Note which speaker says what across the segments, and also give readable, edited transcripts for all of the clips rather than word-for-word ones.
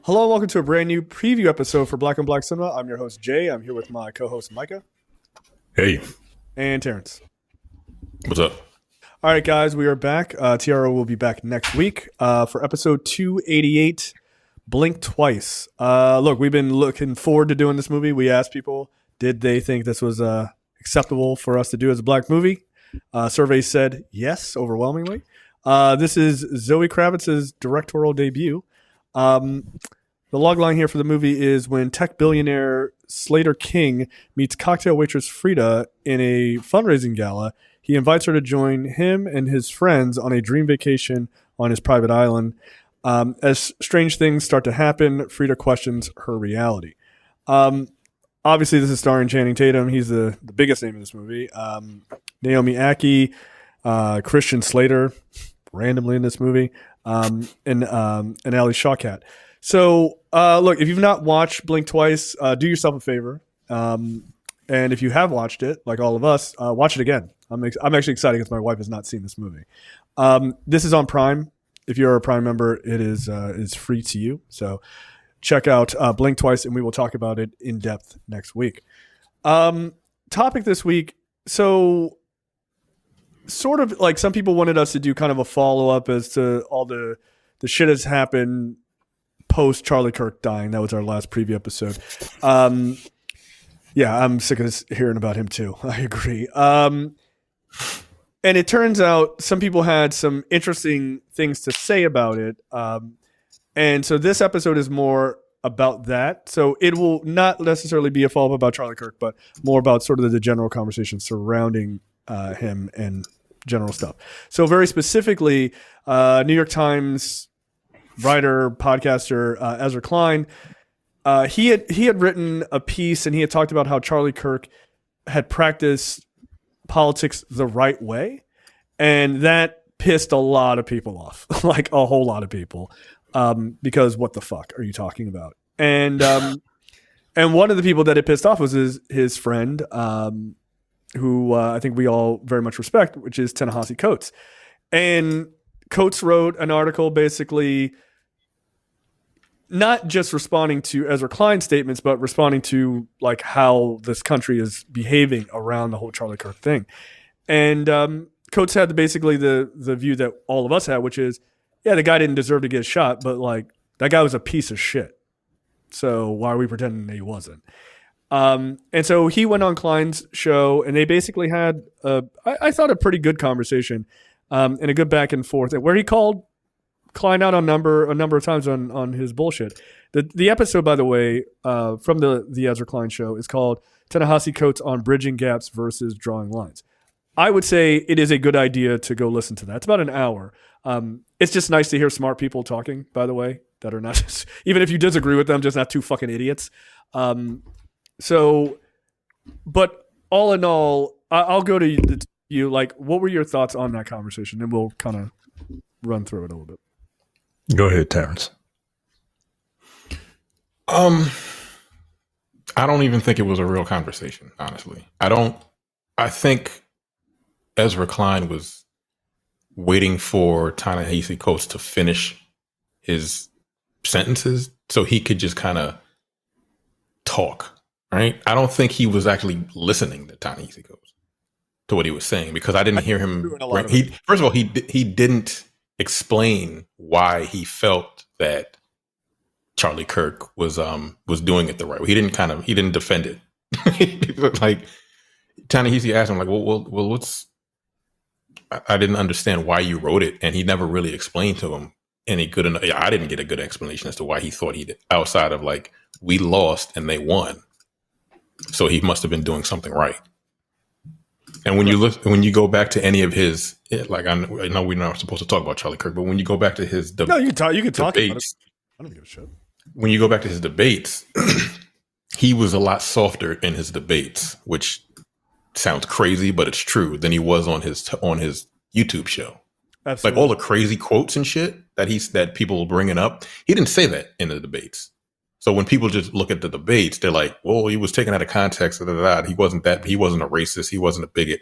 Speaker 1: Hello and welcome to a brand new preview episode for Black on Black Cinema. I'm your host, Jay. I'm here with my co-host, Micah.
Speaker 2: Hey.
Speaker 1: And Terrence.
Speaker 2: What's up?
Speaker 1: All right, guys, we are back. TRO will be back next week for episode 288, Blink Twice. Look, we've been looking forward to doing this movie. We asked people, did they think this was acceptable for us to do as a black movie? Surveys said yes, overwhelmingly. This is Zoe Kravitz's directorial debut. The logline here for the movie is when tech billionaire Slater King meets cocktail waitress Frida in a fundraising gala. He invites her to join him and his friends on a dream vacation on his private island. As strange things start to happen, Frida questions her reality. Obviously, this is starring Channing Tatum. He's the biggest name in this movie. Naomi Ackie, Christian Slater, randomly in this movie, and Ali Shawkat. So, look, if you've not watched Blink Twice, do yourself a favor. And if you have watched it, like all of us, watch it again. I'm actually excited because my wife has not seen this movie. This is on Prime. If you're a Prime member, it is free to you. So check out Blink Twice, and we will talk about it in depth next week. Topic this week. So sort of like some people wanted us to do kind of a follow-up as to all the shit that's happened post Charlie Kirk dying. That was our last preview episode. Yeah, I'm sick of hearing about him too. I agree. And it turns out some people had some interesting things to say about it. And so this episode is more about that. So it will not necessarily be a follow-up about Charlie Kirk, but more about sort of the general conversation surrounding him and general stuff. So very specifically, New York Times writer, podcaster Ezra Klein, he had written a piece and he had talked about how Charlie Kirk had practiced politics the right way, and that pissed a lot of people off, like a whole lot of people, because what the fuck are you talking about? And one of the people that it pissed off was his friend, who I think we all very much respect, which is Ta-Nehisi Coates. And Coates wrote an article basically not just responding to Ezra Klein's statements, but responding to like how this country is behaving around the whole Charlie Kirk thing. And Coates had basically the view that all of us had, which is, yeah, the guy didn't deserve to get shot, but like that guy was a piece of shit. So why are we pretending that he wasn't? And so he went on Klein's show, and they basically had I thought a pretty good conversation, and a good back and forth, where he called Klein out on a number of times on his bullshit. The episode, by the way, from the Ezra Klein show is called Ta-Nehisi Coates on Bridging Gaps versus Drawing Lines. I would say it is a good idea to go listen to that. It's about an hour. It's just nice to hear smart people talking, by the way, that are not just, even if you disagree with them, just not two fucking idiots. But all in all, I'll go to you. Like, what were your thoughts on that conversation? And we'll kind of run through it a little bit.
Speaker 2: Go ahead, Terrence. I don't even think it was a real conversation, honestly. I think Ezra Klein was waiting for Ta-Nehisi Coates to finish his sentences so he could just kind of talk, right? I don't think he was actually listening to Ta-Nehisi Coates, to what he was saying, because I didn't hear him. First of all, he didn't explain why he felt that Charlie Kirk was doing it the right way. He didn't defend it. Like Ta-Nehisi asked him, like, well, what's? I didn't understand why you wrote it, and he never really explained to him any good enough. I didn't get a good explanation as to why he thought he did, outside of like, we lost and they won, so he must have been doing something right. And when you go back to any of his, like, I know we're not supposed to talk about Charlie Kirk, but when you go back to his
Speaker 1: no, you can talk about it. I don't give a shit.
Speaker 2: When you go back to his debates, he was a lot softer in his debates, which sounds crazy, but it's true, than he was on his YouTube show. Absolutely. Like all the crazy quotes and shit that people were bringing up, he didn't say that in the debates. So when people just look at the debates, they're like, well, he was taken out of context. He wasn't a racist. He wasn't a bigot.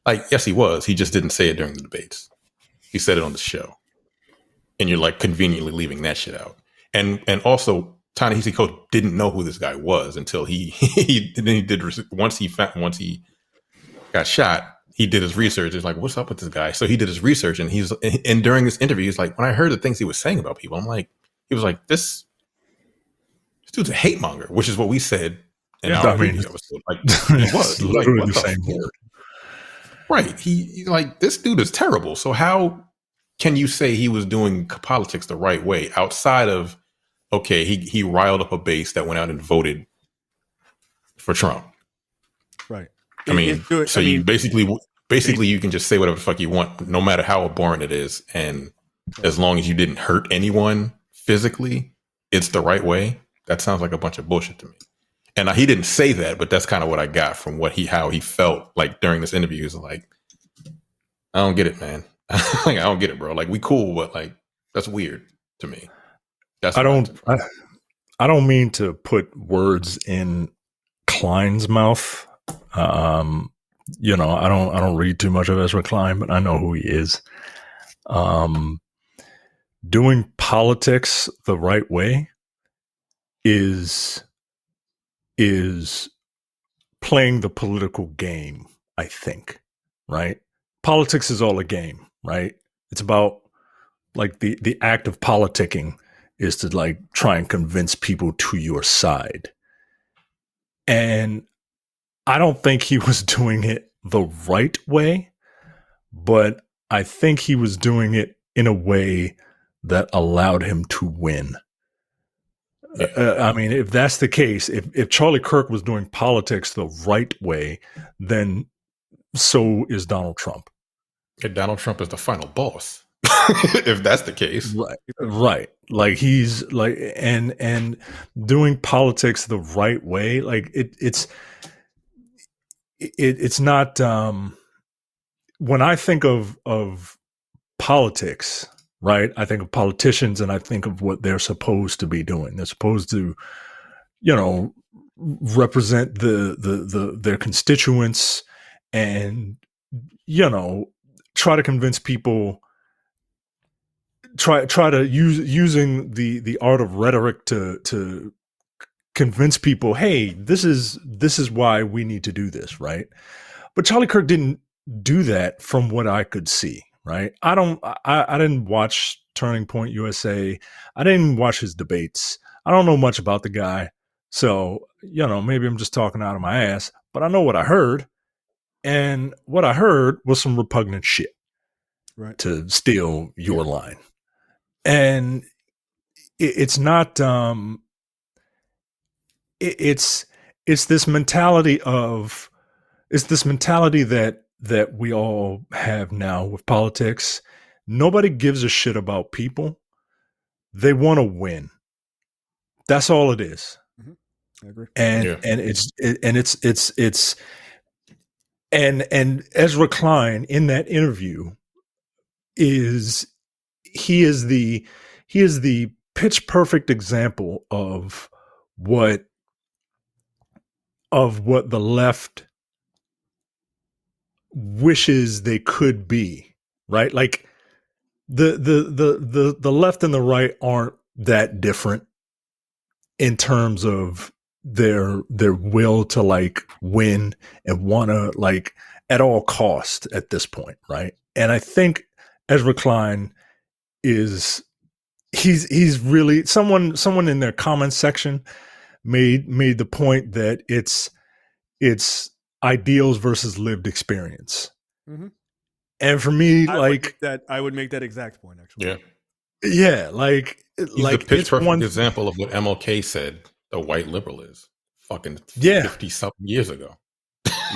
Speaker 2: Like, yes, he was. He just didn't say it during the debates. He said it on the show. And you're like conveniently leaving that shit out. And also, Ta-Nehisi Coates didn't know who this guy was until he once he got shot. He did his research. It's like, what's up with this guy? So he did his research, and during this interview, he's like, when I heard the things he was saying about people, he was like, this dude's a hate monger, which is what we said in our previous episode. Like, he was literally like, the same word. Right. He like, this dude is terrible. So how can you say he was doing politics the right way outside of, okay, he riled up a base that went out and voted for Trump?
Speaker 1: Right.
Speaker 2: You basically you can just say whatever the fuck you want, no matter how abhorrent it is, and as long as you didn't hurt anyone physically, it's the right way. That sounds like a bunch of bullshit to me. And he didn't say that, but that's kind of what I got from how he felt like during this interview. He's like, I don't get it, man. Like, I don't get it, bro. Like, we cool, but like, that's weird to me.
Speaker 3: I don't mean to put words in Klein's mouth. I don't read too much of Ezra Klein, but I know who he is. Doing politics the right way is playing the political game, I think, right? Politics is all a game, right? It's about like the act of politicking is to like try and convince people to your side. And I don't think he was doing it the right way, but I think he was doing it in a way that allowed him to win. If that's the case, if Charlie Kirk was doing politics the right way, then so is Donald Trump.
Speaker 2: And Donald Trump is the final boss. If that's the case.
Speaker 3: Right. Like he's like, and doing politics the right way, like it's not, when I think of politics, right, I think of politicians and I think of what they're supposed to be doing. They're supposed to, represent their constituents and, try to convince people, try to using the art of rhetoric to convince people, hey, this is why we need to do this, right? But Charlie Kirk didn't do that from what I could see, right? I didn't watch Turning Point USA. I didn't watch his debates. I don't know much about the guy. So, maybe I'm just talking out of my ass, but I know what I heard. And what I heard was some repugnant shit,
Speaker 1: right,
Speaker 3: to steal your line. And it's not, it's this mentality that we all have now with politics. Nobody gives a shit about people. They want to win. That's all it is.
Speaker 1: Mm-hmm. I agree.
Speaker 3: And Ezra Klein in that interview is the pitch perfect example of what the left wishes they could be, right? Like the left and the right aren't that different in terms of their will to like win and want to like at all cost at this point, right? And I think Ezra Klein he's really someone in their comments section made the point that it's ideals versus lived experience.
Speaker 1: Mm-hmm.
Speaker 3: And for me,
Speaker 1: I would make that exact point, actually.
Speaker 3: Yeah, like
Speaker 2: he's
Speaker 3: like
Speaker 2: the pitch perfect example of what MLK said the white liberal is fucking 50 something years ago.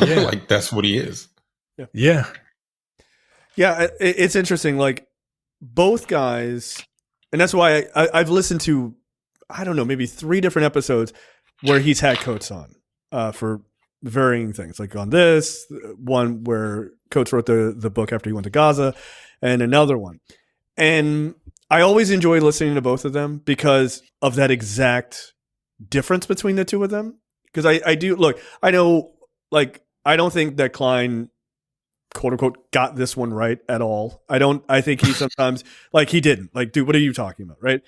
Speaker 3: Yeah.
Speaker 2: Like that's what he is.
Speaker 3: Yeah.
Speaker 1: It's interesting. Like both guys, and that's why I've listened to, I don't know, maybe 3 different episodes where he's had Coates on for varying things. Like on this one where Coates wrote the book after he went to Gaza, and another one. And I always enjoy listening to both of them because of that exact difference between the two of them. Because I do, look, I know, like, I don't think that Klein, quote unquote, got this one right at all. I think he sometimes, like, he didn't. Like, dude, what are you talking about, right?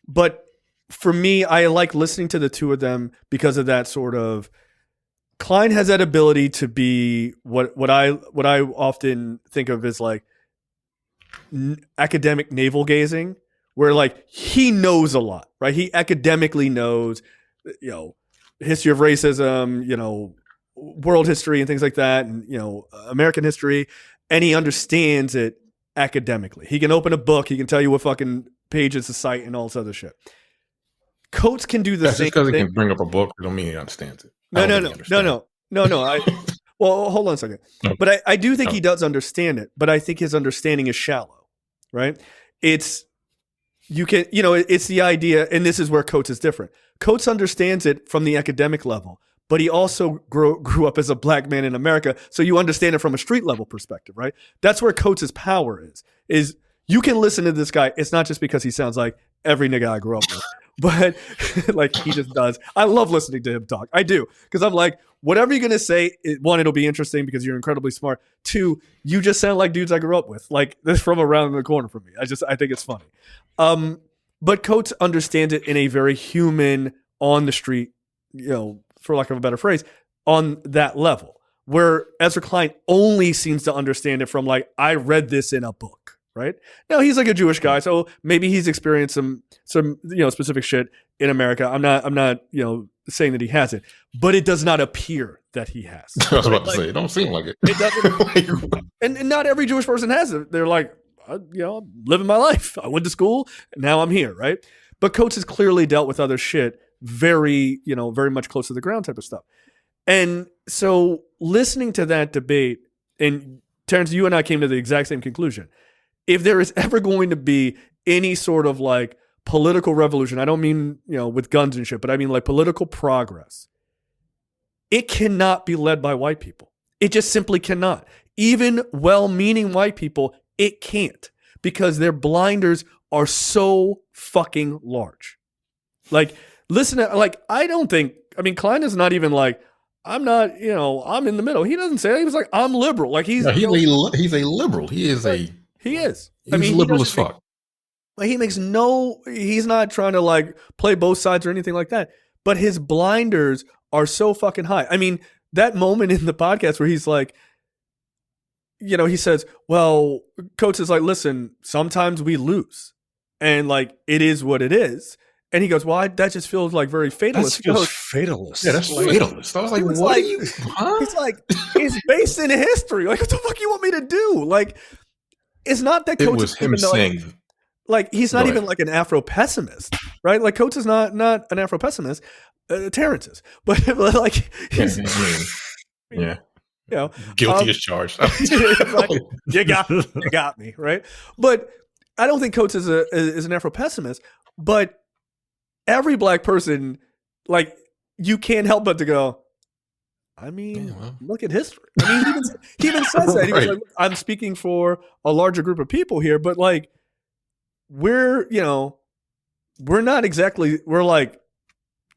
Speaker 1: But for me, I like listening to the two of them because of that sort of. Klein has that ability to be what I often think of as like academic navel gazing, where like he knows a lot, right? He academically knows, history of racism, world history and things like that, and American history, and he understands it academically. He can open a book, he can tell you what fucking pages to cite and all this other shit. Coates can do the same
Speaker 2: just because
Speaker 1: thing.
Speaker 2: he can bring up a book, don't mean he understands it.
Speaker 1: No. Well, hold on a second. Okay. But I do think he does understand it, but I think his understanding is shallow, right? It's the idea, and this is where Coates is different. Coates understands it from the academic level, but he also grew up as a black man in America, so you understand it from a street level perspective, right? That's where Coates' power is you can listen to this guy. It's not just because he sounds like every nigga I grew up with. But like he just does. I love listening to him talk. I do. Because I'm like, whatever you're going to say, one, it'll be interesting because you're incredibly smart. Two, you just sound like dudes I grew up with. Like this from around the corner from me. I think it's funny. But Coates understands it in a very human, on the street, for lack of a better phrase, on that level. Where Ezra Klein only seems to understand it from like, I read this in a book. Right now, he's like a Jewish guy, so maybe he's experienced some specific shit in America. I'm not saying that he hasn't, but it does not appear that he has.
Speaker 2: I was about to say, it don't seem like it.
Speaker 1: It doesn't, and not every Jewish person has it. They're like, I'm living my life. I went to school, and now I'm here, right? But Coates has clearly dealt with other shit, very much close to the ground type of stuff. And so, listening to that debate, and Terrence, you and I came to the exact same conclusion. If there is ever going to be any sort of like political revolution, I don't mean, with guns and shit, but I mean like political progress, it cannot be led by white people. It just simply cannot. Even well-meaning white people, it can't, because their blinders are so fucking large. Like, listen to, like, Klein is not even like, I'm not, I'm in the middle. He doesn't say that. He was like, I'm liberal. Like he's a
Speaker 2: liberal. He is
Speaker 1: He is.
Speaker 2: He's liberal as fuck.
Speaker 1: He's not trying to like play both sides or anything like that. But his blinders are so fucking high. I mean, that moment in the podcast where he's like, he says, well, Coates is like, listen, sometimes we lose. And like, it is what it is. And he goes, well, that just feels like very fatalist.
Speaker 3: That feels fatalist.
Speaker 2: Yeah, that's fatalist. I was like, what are you?
Speaker 1: Huh? He's like, it's based in history. Like, what the fuck you want me to do? Like, it's not that Coates
Speaker 2: was him saying,
Speaker 1: like he's not even like an Afro pessimist, right? Like Coates is not an Afro pessimist. Terrence is, but like he's,
Speaker 2: guilty as charged.
Speaker 1: Like, you got me, right? But I don't think Coates is an Afro pessimist. But every black person, like, you can't help but to go, I mean, look at history. I mean, he even says that. He was like, I'm speaking for a larger group of people here, but like, we're like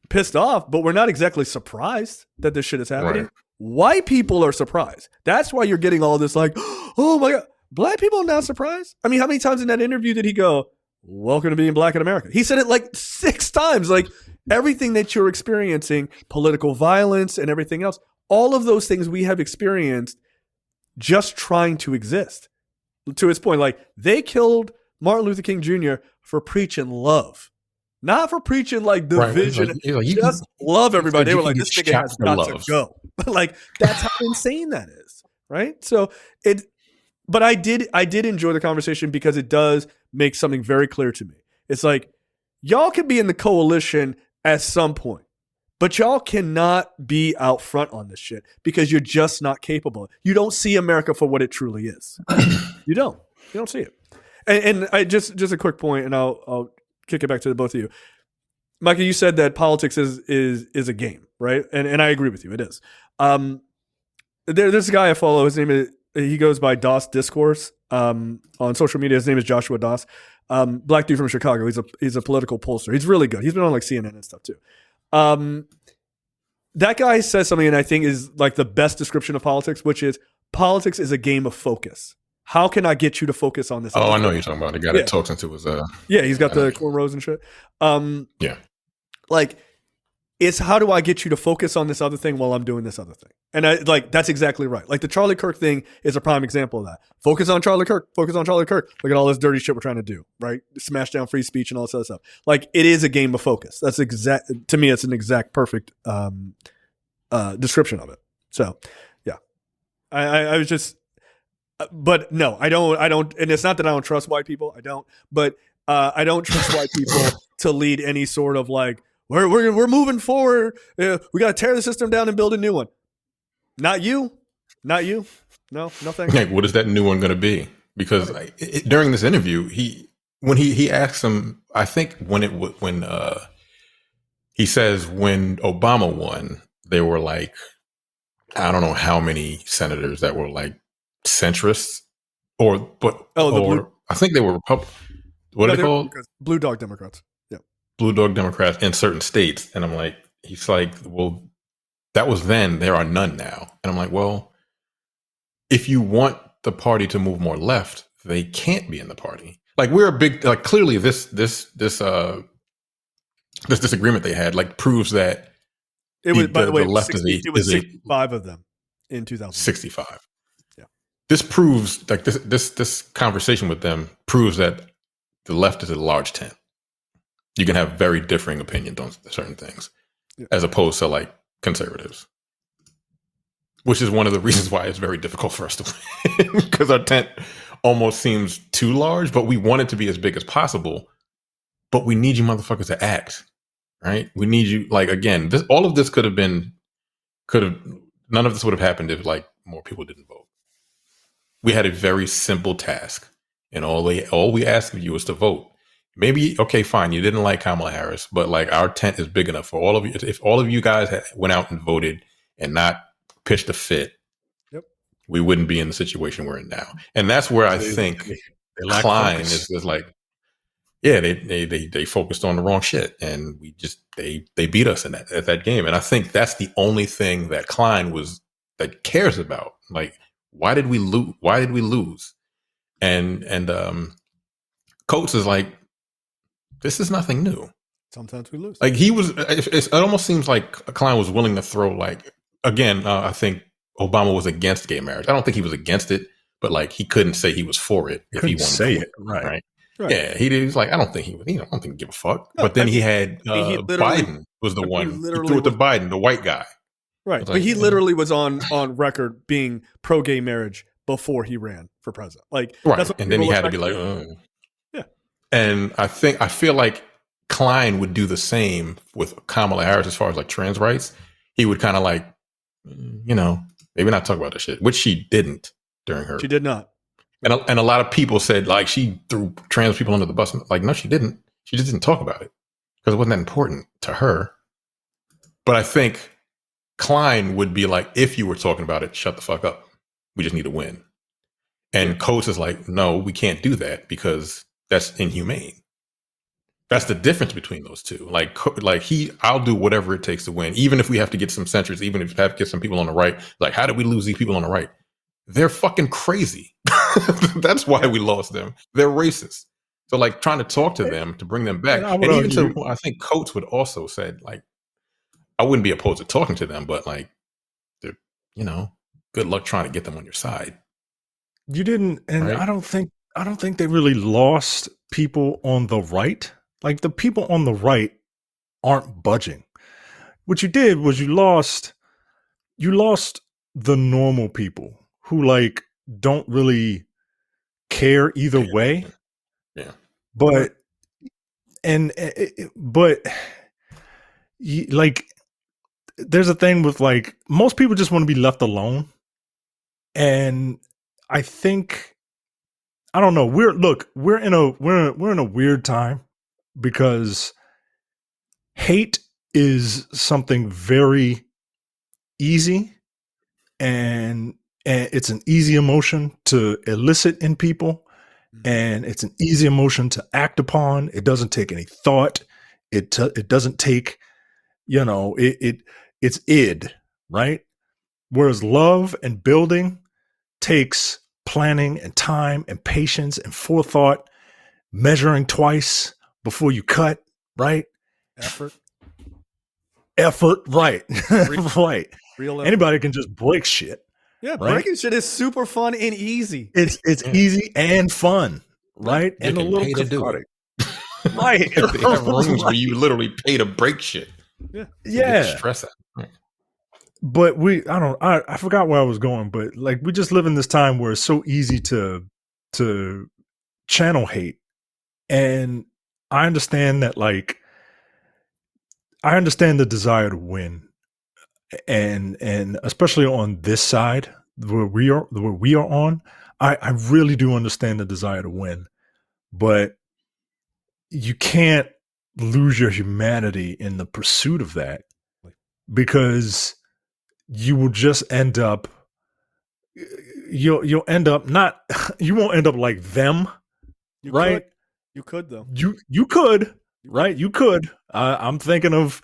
Speaker 1: pissed off, but we're not exactly surprised that this shit is happening. Right. White people are surprised. That's why you're getting all this like, oh my God, black people are not surprised. I mean, how many times in that interview did he go, welcome to being black in America? He said it like 6 times, like everything that you're experiencing, political violence and everything else. All of those things we have experienced just trying to exist. To his point, like they killed Martin Luther King Jr. for preaching love, not for preaching like division. Right. He's like, just love everybody. They were like, this nigga has got to go. Like that's how insane that is, right? So but I did enjoy the conversation because it does make something very clear to me. It's like y'all could be in the coalition at some point. But y'all cannot be out front on this shit because you're just not capable. You don't see America for what it truly is. You don't see it. And I just a quick point, and I'll kick it back to the both of you. Micah, you said that politics is a game, right? And I agree with you. It is. There's a guy I follow. His name he goes by Doss Discourse on social media. His name is Joshua Doss. Black dude from Chicago. He's a political pollster. He's really good. He's been on like CNN and stuff too. That guy says something, and I think is like the best description of politics, which is politics is a game of focus. How can I get you to focus on this?
Speaker 2: Oh,
Speaker 1: other
Speaker 2: I know
Speaker 1: thing?
Speaker 2: you're talking about the guy that talks into his.
Speaker 1: Yeah, he's got
Speaker 2: I know.
Speaker 1: the cornrows and shit.
Speaker 2: Yeah.
Speaker 1: Like, it's how do I get you to focus on this other thing while I'm doing this other thing? And I like that's exactly right. Like the Charlie Kirk thing is a prime example of that. Focus on Charlie Kirk. Focus on Charlie Kirk. Look at all this dirty shit we're trying to do, right? Smash down free speech and all this other stuff. Like it is a game of focus. That's exact to me. It's an exact perfect description of it. So yeah, I was just, but no, I don't, and it's not that I don't trust white people. I don't, but I don't trust white people to lead any sort of like. We're moving forward. We got to tear the system down and build a new one. Not you. No, nothing.
Speaker 2: Like, what is that new one going to be? Because during this interview, when he asked him, I think when he says when Obama won, there were like, I don't know how many senators that were like centrists I think they were Republican. What are they called?
Speaker 1: Blue Dog Democrats.
Speaker 2: Blue Dog Democrats in certain states. And I'm like, he's like, well, that was then. There are none now. And I'm like, well, if you want the party to move more left, they can't be in the party. Like we're a big, like clearly this disagreement they had like proves that
Speaker 1: it was, by the way,
Speaker 2: left
Speaker 1: 65 of them in
Speaker 2: 2065.
Speaker 1: Yeah.
Speaker 2: This proves like this conversation with them proves that the left is a large tent. You can have very differing opinions on certain things, as opposed to like conservatives, which is one of the reasons why it's very difficult for us to win because our tent almost seems too large, but we want it to be as big as possible. But we need you motherfuckers to act, right? We need you. Like again, all of this could have none of this would have happened if like more people didn't vote. We had a very simple task, and all we asked of you was to vote. Maybe, okay, fine. You didn't like Kamala Harris, but like our tent is big enough for all of you. If all of you guys went out and voted and not pitched a fit, we wouldn't be in the situation we're in now. And that's where I think Klein is like, yeah, they focused on the wrong shit, and they beat us at that game. And I think that's the only thing that Klein that cares about. Like, why did we lose? Why did we lose? And Coates is like, this is nothing new.
Speaker 1: Sometimes we lose.
Speaker 2: Like it almost seems like Klein was willing to throw like, again, I think Obama was against gay marriage. I don't think he was against it, but like he couldn't say he was for it if he wanted to say it. Right. Yeah. He was like, I don't think I don't think he give a fuck. No, but then he had Biden was the one. He threw it to Biden, the white guy.
Speaker 1: Right. But he literally was on record being pro gay marriage before he ran for president. Like,
Speaker 2: right. That's what and then he had to be like, yeah. And I feel like Klein would do the same with Kamala Harris as far as like trans rights. He would kind of like, maybe not talk about that shit, which she didn't during her.
Speaker 1: She did not.
Speaker 2: And a lot of people said like she threw trans people under the bus. Like, no, she didn't. She just didn't talk about it because it wasn't that important to her. But I think Klein would be like, if you were talking about it, shut the fuck up. We just need to win. And Coates is like, no, we can't do that because that's inhumane. That's the difference between those two. I'll do whatever it takes to win, even if we have to get some centrists, even if we have to get some people on the right. Like, how did we lose these people on the right? They're fucking crazy. That's why we lost them. They're racist. So, like, trying to talk to them to bring them back, and even to, I think Coates would also said, like, I wouldn't be opposed to talking to them, but like, they're, good luck trying to get them on your side.
Speaker 3: You didn't, and right? I don't think they really lost people on the right. Like the people on the right aren't budging. What you did was you lost the normal people who like don't really care either way.
Speaker 2: Yeah.
Speaker 3: But like there's a thing with like most people just want to be left alone. And I think I don't know. We're in a weird time because hate is something very easy and it's an easy emotion to elicit in people, and it's an easy emotion to act upon. It doesn't take any thought. It doesn't take, it's id, right? Whereas love and building takes planning and time and patience and forethought, measuring twice before you cut, right? Effort, right. Right.
Speaker 1: Real effort.
Speaker 3: Anybody can just break shit.
Speaker 1: Yeah,
Speaker 3: right?
Speaker 1: breaking shit is super fun and easy.
Speaker 3: It's easy and fun, right?
Speaker 2: You
Speaker 3: and a
Speaker 2: can
Speaker 3: little
Speaker 2: pay to do
Speaker 3: cathartic.
Speaker 2: it.
Speaker 3: Right.
Speaker 2: They have rooms where you literally pay to break shit.
Speaker 1: Yeah.
Speaker 3: Yeah.
Speaker 2: Stress out. Right.
Speaker 3: But I forgot where I was going, but like we just live in this time where it's so easy to channel hate. And I understand that, like, I understand the desire to win. And especially on this side where we are on, I really do understand the desire to win. But you can't lose your humanity in the pursuit of that, because you will just end up you'll end up not you won't end up like them.
Speaker 1: You could though.
Speaker 3: You could, right? You could. I'm thinking of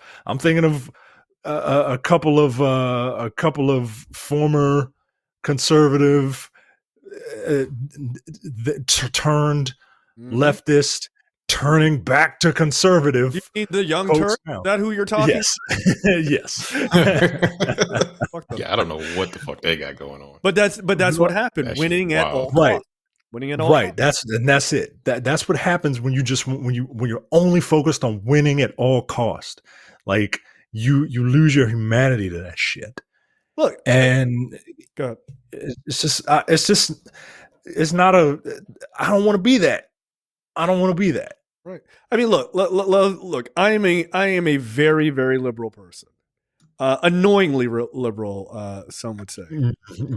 Speaker 3: a couple of former conservative turned leftist turning back to conservative.
Speaker 1: You mean the young Turk? Is that who you're talking?
Speaker 3: Yes. Yes.
Speaker 2: Yeah, I don't know what the fuck they got going on.
Speaker 1: But that's what happened.
Speaker 2: That
Speaker 1: Winning at all
Speaker 3: right.
Speaker 1: costs. Winning at all
Speaker 3: right.
Speaker 1: costs.
Speaker 3: That's it. That's what happens when you're only focused on winning at all cost. Like you lose your humanity to that shit.
Speaker 1: Look,
Speaker 3: and
Speaker 1: go ahead.
Speaker 3: it's not a. I don't want to be that. I don't want to be that.
Speaker 1: Right. I mean, look. I am a very, very liberal person. Annoyingly liberal, some would say.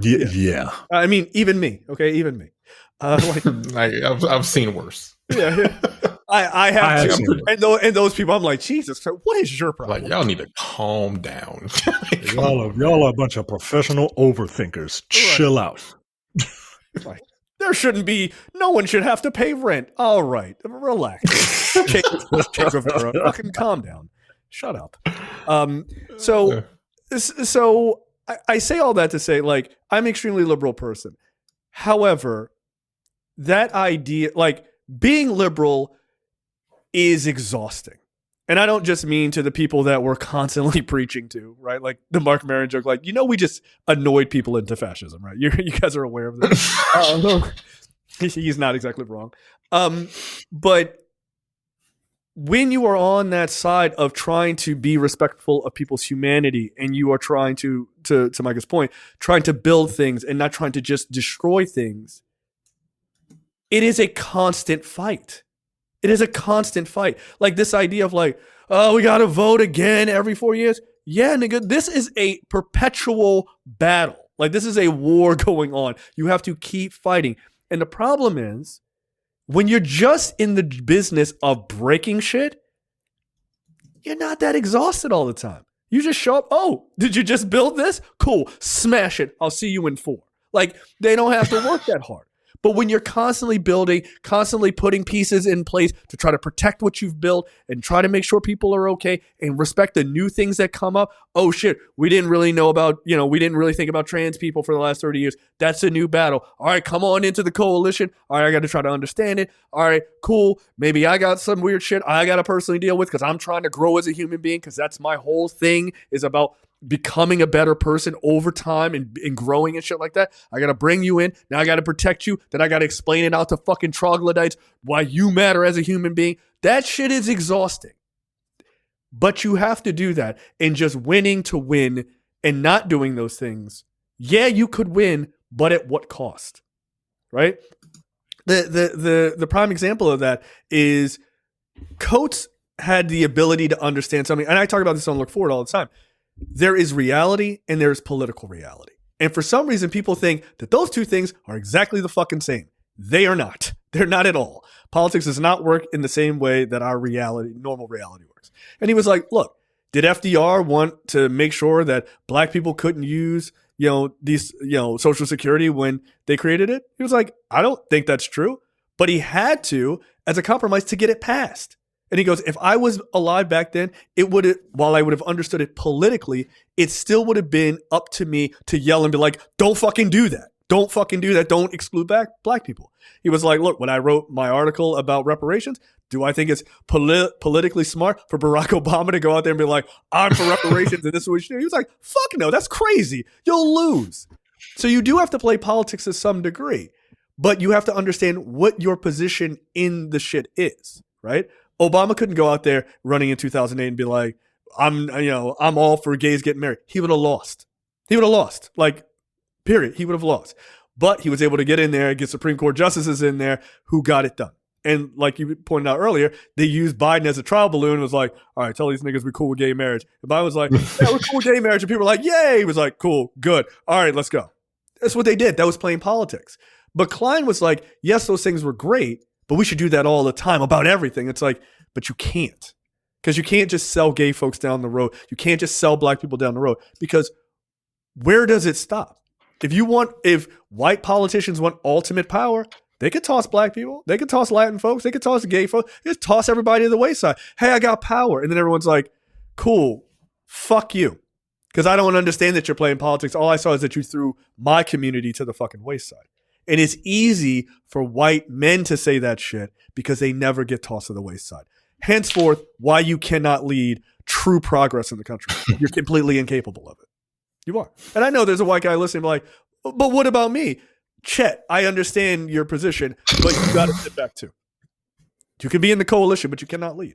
Speaker 3: Yeah.
Speaker 1: I mean, even me. Okay, even me.
Speaker 2: I've seen worse.
Speaker 1: Yeah. I have to. And those people, I'm like, Jesus, what is your problem?
Speaker 2: Like, y'all need to calm down.
Speaker 3: y'all are a bunch of professional overthinkers. Right. Chill out.
Speaker 1: Like, there shouldn't be. No one should have to pay rent. All right, relax. Fucking calm down. Shut up. So I say all that to say, like, I'm an extremely liberal person. However, that idea, like, being liberal is exhausting. And I don't just mean to the people that we're constantly preaching to, right? Like the Mark Maron joke, like, we just annoyed people into fascism, right? You guys are aware of this. He's not exactly wrong. But when you are on that side of trying to be respectful of people's humanity, and you are trying to Micah's point, trying to build things and not trying to just destroy things, it is a constant fight. It is a constant fight. Like this idea of like, oh, we got to vote again every 4 years. Yeah, nigga, this is a perpetual battle. Like this is a war going on. You have to keep fighting. And the problem is, when you're just in the business of breaking shit, you're not that exhausted all the time. You just show up. Oh, did you just build this? Cool. Smash it. I'll see you in 4. Like, they don't have to work that hard. But when you're constantly building, constantly putting pieces in place to try to protect what you've built and try to make sure people are okay and respect the new things that come up. Oh shit, we didn't really know about, we didn't really think about trans people for the last 30 years. That's a new battle. All right, come on into the coalition. All right, I got to try to understand it. All right, cool. Maybe I got some weird shit I got to personally deal with because I'm trying to grow as a human being, because that's my whole thing, is about becoming a better person over time and growing and shit like that. I got to bring you in. Now I got to protect you. Then I got to explain it out to fucking troglodytes why you matter as a human being. That shit is exhausting. But you have to do that. And just winning to win and not doing those things. Yeah, you could win, but at what cost? Right? The prime example of that is Coates had the ability to understand something. And I talk about this on Look Forward all the time. There is reality and there is political reality. And for some reason, people think that those two things are exactly the fucking same. They are not. They're not at all. Politics does not work in the same way that our normal reality works. And he was like, look, did FDR want to make sure that black people couldn't use, these, Social Security when they created it? He was like, I don't think that's true. But he had to, as a compromise, to get it passed. And he goes, if I was alive back then, while I would have understood it politically, it still would have been up to me to yell and be like, don't fucking do that. Don't fucking do that. Don't exclude black people. He was like, look, when I wrote my article about reparations, do I think it's politically smart for Barack Obama to go out there and be like, I'm for reparations and this is what you should do? He was like, fuck no, that's crazy. You'll lose. So you do have to play politics to some degree, but you have to understand what your position in the shit is, right? Obama couldn't go out there running in 2008 and be like, I'm all for gays getting married. He would have lost. Like, period. He would have lost. But he was able to get in there, get Supreme Court justices in there who got it done. And like you pointed out earlier, they used Biden as a trial balloon and was like, all right, tell these niggas we're cool with gay marriage. And Biden was like, yeah, we're cool with gay marriage. And people were like, yay. He was like, cool, good. All right, let's go. That's what they did. That was playing politics. But Klein was like, yes, those things were great, but we should do that all the time about everything. It's like, but you can't. Because you can't just sell gay folks down the road. You can't just sell black people down the road. Because where does it stop? If white politicians want ultimate power, they could toss black people. They could toss Latin folks. They could toss gay folks. They just toss everybody to the wayside. Hey, I got power. And then everyone's like, cool, fuck you. Because I don't understand that you're playing politics. All I saw is that you threw my community to the fucking wayside. And it's easy for white men to say that shit because they never get tossed to the wayside. Henceforth, why you cannot lead true progress in the country. You're completely incapable of it. You are. And I know there's a white guy listening like, but what about me? Chet, I understand your position, but you got to sit back too. You can be in the coalition, but you cannot lead.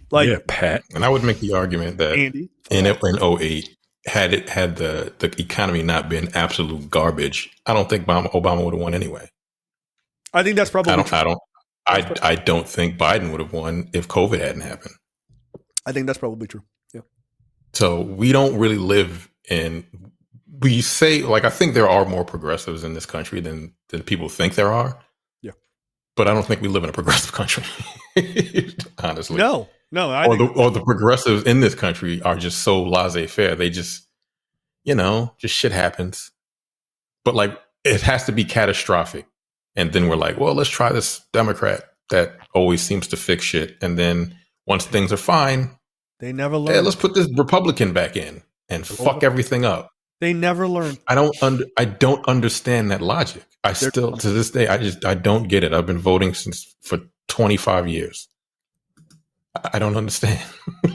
Speaker 1: Like,
Speaker 3: yeah, Pat.
Speaker 2: And I would make the argument that
Speaker 1: Andy,
Speaker 2: in 08, had the economy not been absolute garbage, I don't think Obama would have won anyway.
Speaker 1: I think that's probably
Speaker 2: I don't think Biden would have won if COVID hadn't happened.
Speaker 1: I think that's probably true. Yeah.
Speaker 2: So we don't really live in. We say, like, I think there are more progressives in this country than people think there are.
Speaker 1: Yeah.
Speaker 2: But I don't think we live in a progressive country. Honestly,
Speaker 1: no.
Speaker 2: Or the progressives in this country are just so laissez-faire. They just, just shit happens. But like, it has to be catastrophic. And then we're like, well, let's try this Democrat that always seems to fix shit. And then once things are fine,
Speaker 1: they never learn.
Speaker 2: Hey, let's put this Republican back in and fuck everything up.
Speaker 1: They never learn.
Speaker 2: I don't understand that logic. To this day, I don't get it. I've been voting for 25 years. I don't understand.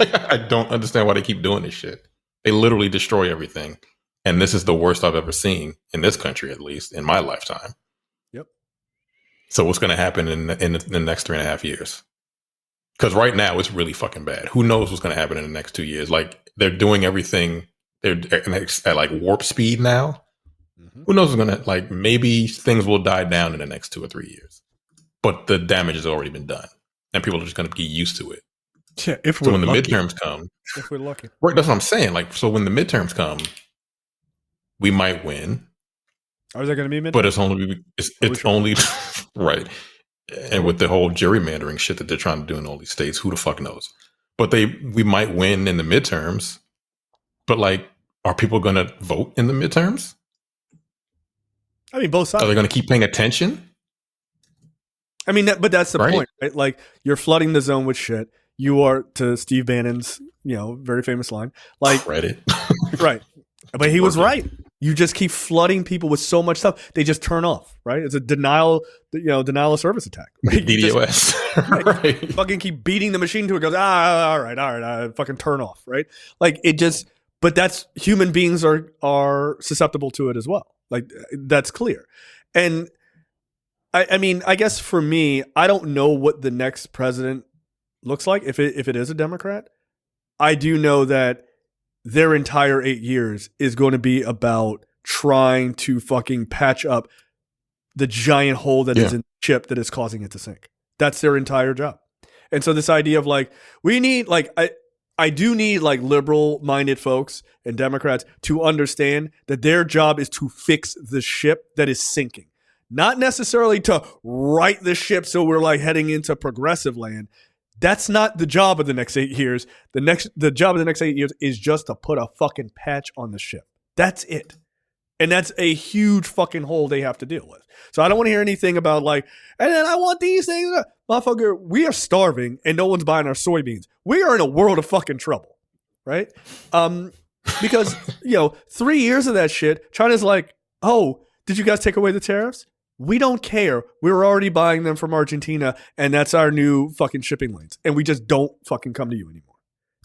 Speaker 2: I don't understand why they keep doing this shit. They literally destroy everything. And this is the worst I've ever seen in this country, at least in my lifetime.
Speaker 1: Yep.
Speaker 2: So what's going to happen in the next 3.5 years? Because right now it's really fucking bad. Who knows what's going to happen in the next 2 years? Like, they're doing everything. They're at like warp speed now. Mm-hmm. Who knows what's going to, like, maybe things will die down in the next 2 or 3 years. But the damage has already been done. And people are just going to get used to it.
Speaker 3: Yeah,
Speaker 2: so when the midterms come,
Speaker 1: if we're lucky,
Speaker 2: right? That's what I'm saying. Like, so when the midterms come, we might win.
Speaker 1: Are there going to be midterms?
Speaker 2: But it's only right. And with the whole gerrymandering shit that they're trying to do in all these states, who the fuck knows? But we might win in the midterms. But like, are people going to vote in the midterms?
Speaker 1: I mean, both sides.
Speaker 2: Are they going to keep paying attention?
Speaker 1: I mean, but that's the point, right? Like, you're flooding the zone with shit. You are, to Steve Bannon's, very famous line, like,
Speaker 2: credit.
Speaker 1: Right. But he was right. You just keep flooding people with so much stuff, they just turn off, right? It's a denial of service attack. Right?
Speaker 2: DDoS.
Speaker 1: Right. Fucking keep beating the machine till it goes, all right, fucking turn off, right? Like, it just, but that's, human beings are susceptible to it as well. Like, that's clear. And I mean, I guess for me, I don't know what the next president looks like if it is a Democrat. I do know that their entire 8 years is going to be about trying to fucking patch up the giant hole that is in the chip that is causing it to sink. That's their entire job. And so this idea of like, we need, like, I do need like liberal minded folks and Democrats to understand that their job is to fix the ship that is sinking. Not necessarily to right the ship so we're like heading into progressive land. That's not the job of the next 8 years. The job of the next 8 years is just to put a fucking patch on the ship. That's it. And that's a huge fucking hole they have to deal with. So I don't want to hear anything about like, and then I want these things. Motherfucker, we are starving and no one's buying our soybeans. We are in a world of fucking trouble. Right? Because, 3 years of that shit, China's like, oh, Did you guys take away the tariffs? We don't care. We're already buying them from Argentina, and that's our new fucking shipping lanes. And we just don't fucking come to you anymore.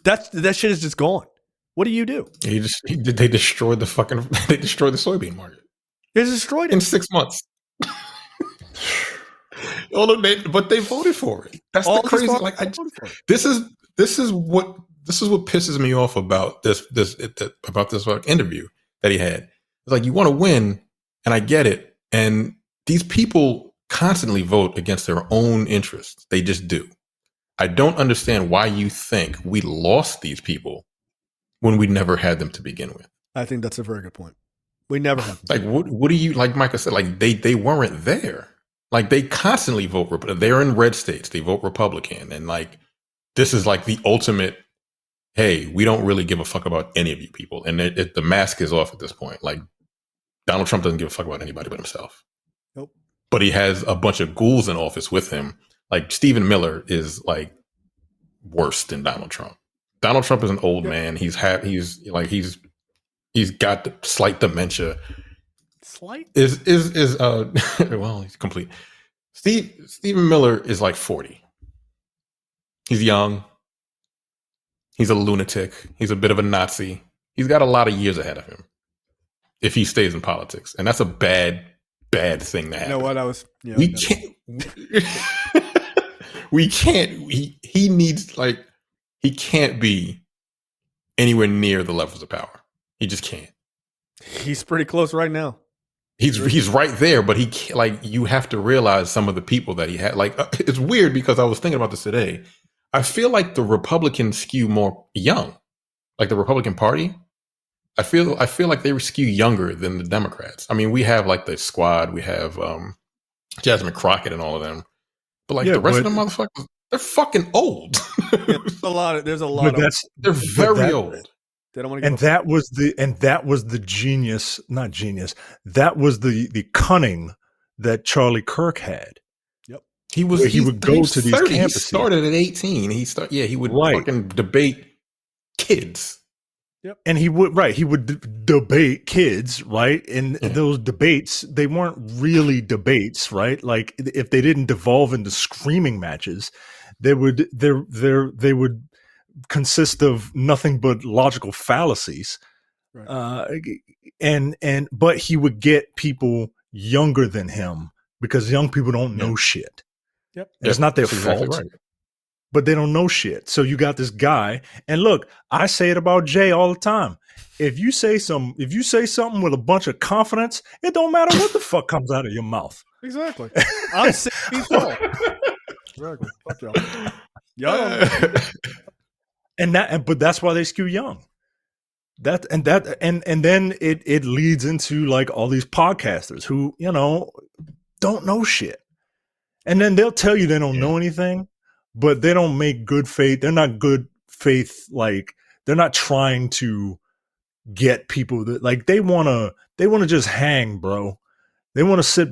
Speaker 1: That shit is just gone. What do you do?
Speaker 2: They destroyed the soybean market.
Speaker 1: They destroyed it
Speaker 2: in 6 months. But they voted for it. That's the crazy. Like, this is what pisses me off about this interview that he had. It's like, you want to win, and I get it. And these people constantly vote against their own interests. They just do. I don't understand why you think we lost these people when we never had them to begin with.
Speaker 1: I think that's a very good point. We never had them.
Speaker 2: Like, what do you, like Micah said, like they weren't there. Like, they constantly vote. They're in red states. They vote Republican. And like, this is like the ultimate, hey, we don't really give a fuck about any of you people. And the mask is off at this point. Like, Donald Trump doesn't give a fuck about anybody but himself.
Speaker 1: Nope.
Speaker 2: But he has a bunch of ghouls in office with him. Like, Stephen Miller is like worse than Donald Trump. Donald Trump is an old man. He's got the slight dementia.
Speaker 1: Slight
Speaker 2: well, he's complete. Stephen Miller is like 40. He's young. He's a lunatic. He's a bit of a Nazi. He's got a lot of years ahead of him if he stays in politics, and that's a bad thing to happen.
Speaker 1: You know what?
Speaker 2: We can't. We can't. He needs, like, he can't be anywhere near the levels of power. He just can't.
Speaker 1: He's pretty close right now.
Speaker 2: He's right there, but he can't, like, you have to realize some of the people that he had. Like, it's weird because I was thinking about this today. I feel like the Republicans skew more young, like the Republican Party. I feel like they skew younger than the Democrats. I mean, we have like the Squad, we have Jasmine Crockett and all of them, but like the rest of them motherfuckers, they're fucking old.
Speaker 1: There's a lot of
Speaker 2: they're very old.
Speaker 1: They don't want to.
Speaker 3: And that was the genius, not genius. That was the cunning that Charlie Kirk had.
Speaker 1: Yep.
Speaker 3: He would go to these
Speaker 2: 30.
Speaker 3: campuses.
Speaker 2: He started at 18. He would fucking debate kids.
Speaker 3: Yep. And he would debate kids, right? And those debates, they weren't really debates, right? Like, if they didn't devolve into screaming matches, they would consist of nothing but logical fallacies. Right. But he would get people younger than him because young people don't know shit.
Speaker 1: Yep.
Speaker 3: It's not their fault. Exactly right. But they don't know shit. So you got this guy, and look, I say it about Jay all the time. If you say something with a bunch of confidence, it don't matter what the fuck comes out of your mouth.
Speaker 1: Exactly. I'm 6 feet tall. Exactly. Fuck y'all.
Speaker 3: But that's why they skew young. And then it leads into like all these podcasters who, don't know shit. And then they'll tell you they don't know anything. But they don't make good faith. They're not good faith. Like, they're not trying to get people that, like, they want to just hang, bro. They want to sit